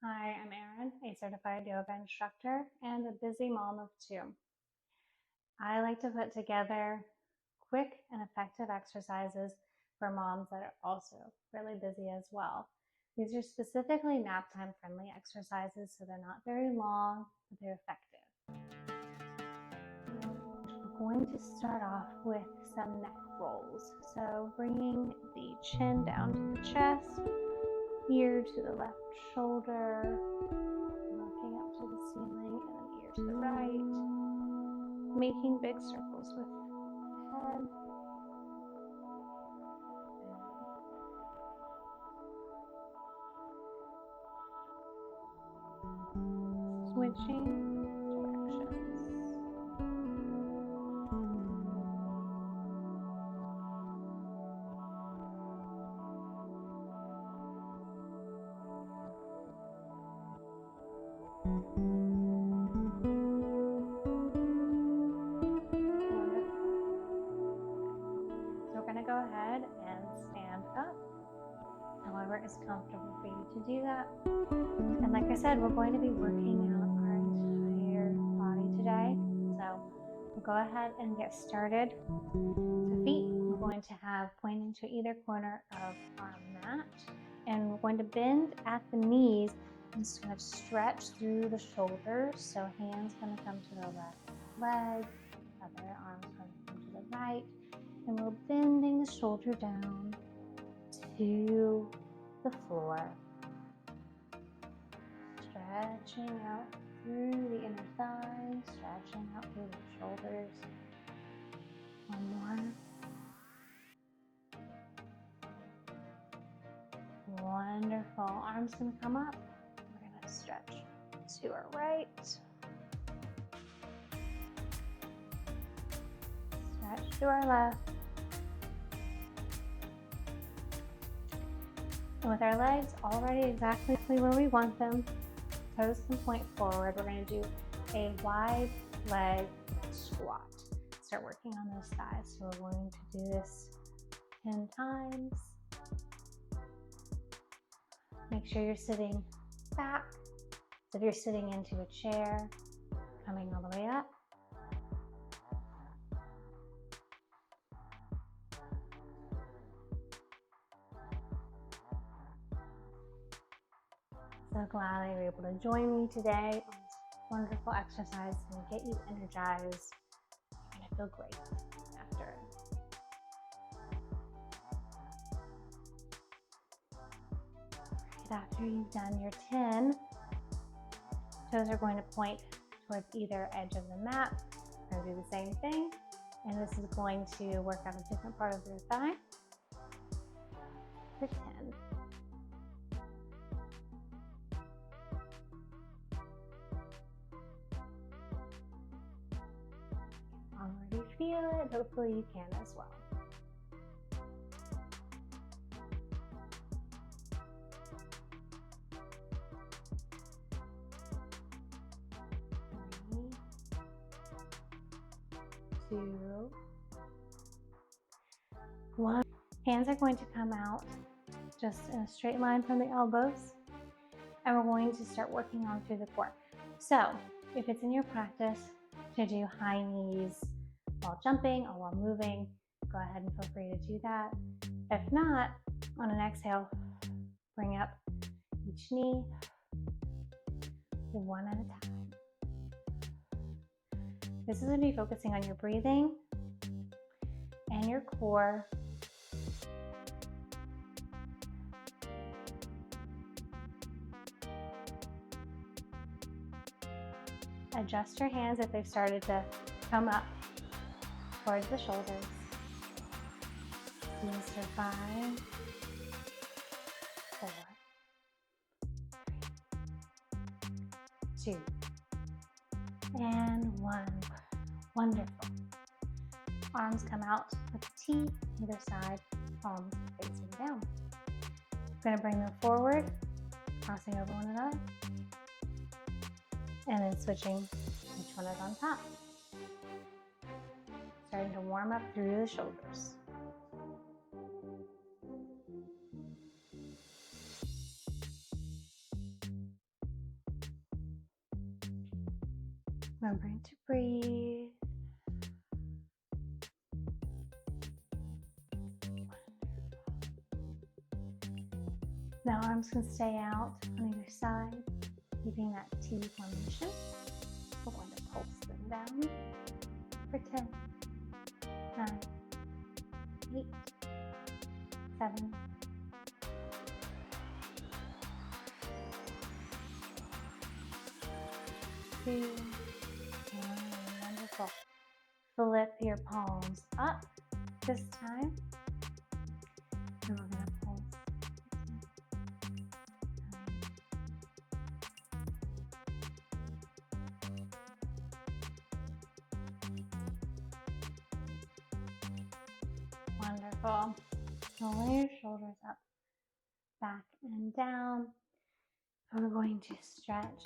Hi, I'm Erin, a certified yoga instructor and a busy mom of two. I like to put together quick and effective exercises for moms that are also really busy as well. These are specifically nap time friendly exercises, so they're not very long, but they're effective. We're going to start off with some neck rolls. So bringing the chin down to the chest, ear to the left shoulder, looking up to the ceiling, and then ear to the right, making big circles with the head. Switching directions. We're going to go ahead and stand up, however is comfortable for you to do that. And like I said, we're going to be working out our entire body today. So we'll go ahead and get started. So feet, we're going to have pointing to either corner of our mat. And we're going to bend at the knees and just kind of stretch through the shoulders. So hands going to come to the left leg, other arms going to come to the right. And we're bending the shoulder down to the floor. Stretching out through the inner thighs, stretching out through the shoulders. One more. Wonderful. Arms going to come up. We're going to stretch to our right. Stretch to our left. And with our legs already exactly where we want them, toes can point forward, we're going to do a wide leg squat. Start working on those thighs. So we're going to do this 10 times. Make sure you're sitting back. So if you're sitting into a chair, coming all the way up. So glad that you're able to join me today on this wonderful exercise and get you energized. You're going to feel great after it. Right after you've done your 10, toes are going to point towards either edge of the mat. We're going to do the same thing, and this is going to work on a different part of your thigh for 10. Already feel it, hopefully you can as well. 3, 2, 1. Hands are going to come out just in a straight line from the elbows, and we're going to start working on through the core. So if it's in your practice to do high knees while jumping or while moving, go ahead and feel free to do that. If not, on an exhale, bring up each knee one at a time. This is going to be focusing on your breathing and your core. Adjust your hands if they've started to come up towards the shoulders. Knees to 5, 4, 3, 2, and 1. Wonderful. Arms come out with a T either side, palms facing down. I'm going to bring them forward, crossing over one another, and then switching which one is on top. Starting to warm up through the shoulders. Remembering to breathe. Now arms can stay out on either side, keeping that T formation. We're going to pulse them down for 10, 9, 8, 7, 2, 1. Wonderful. Flip your palms up this time. And we're going to pulse. Wonderful. Roll your shoulders up, back and down. And we're going to stretch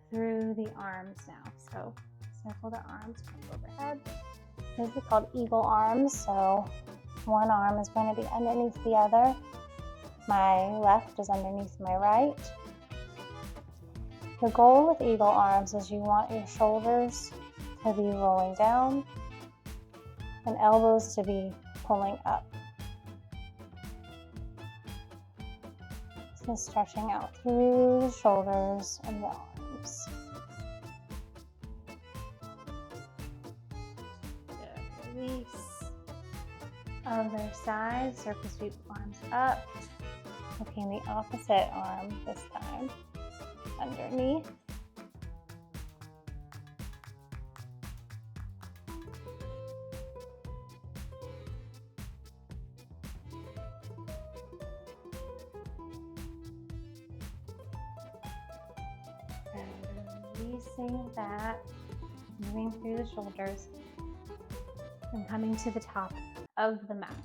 through the arms now. So circle the arms, come overhead. These are called eagle arms. So one arm is going to be underneath the other. My left is underneath my right. The goal with eagle arms is you want your shoulders to be rolling down and elbows to be pulling up. So stretching out through the shoulders and the arms. Good. Release. Other side, circle sweep arms up. Hooking the opposite arm this time. Underneath. Releasing that, moving through the shoulders, and coming to the top of the mat.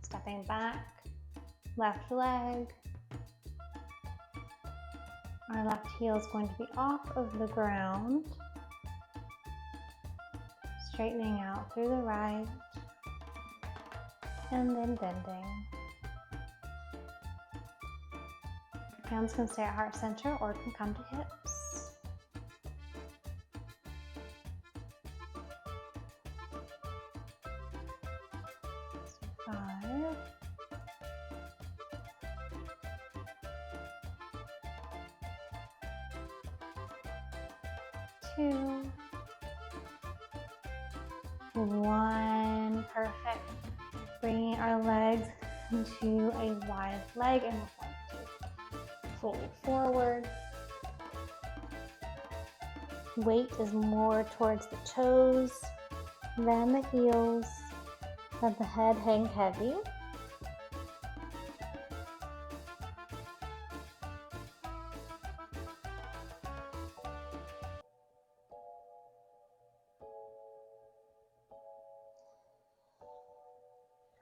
Stepping back, left leg. Our left heel is going to be off of the ground. Straightening out through the right, and then bending. Hands can stay at heart center or can come to hips. So 5. 2. 1. Perfect. Bringing our legs into a wide leg, and we're going to fold forward. Weight is more towards the toes than the heels. Let the head hang heavy.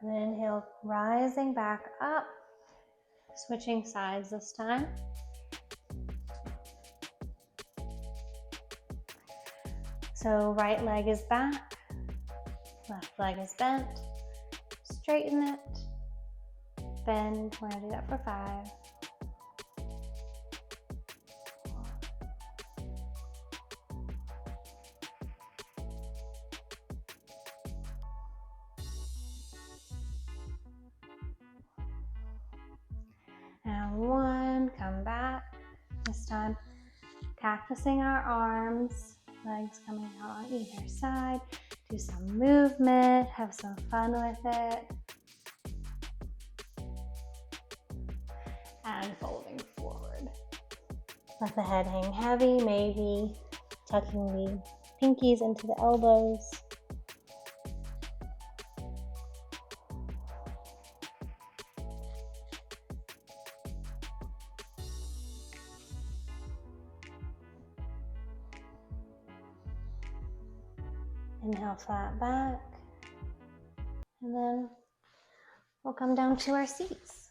And then inhale, rising back up, switching sides this time. So right leg is back, left leg is bent. Straighten it, bend. We're going to do that for 5. 1, come back. This time, cactusing our arms, legs coming out on either side. Do some movement, have some fun with it. And folding forward. Let the head hang heavy, maybe tucking the pinkies into the elbows. Inhale, flat back. And then we'll come down to our seats.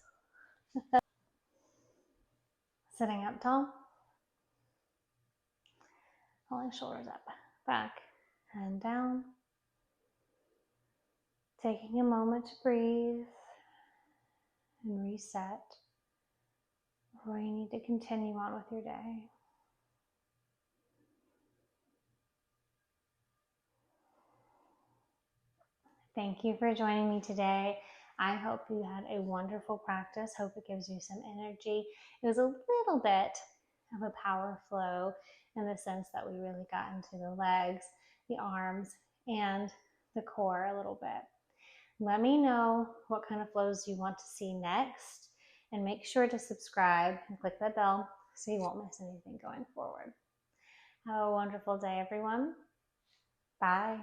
Sitting up tall. Pulling shoulders up, back, and down. Taking a moment to breathe and reset before you need to continue on with your day. Thank you for joining me today. I hope you had a wonderful practice. Hope it gives you some energy. It was a little bit of a power flow in the sense that we really got into the legs, the arms, and the core a little bit. Let me know what kind of flows you want to see next, and make sure to subscribe and click that bell so you won't miss anything going forward. Have a wonderful day, everyone. Bye.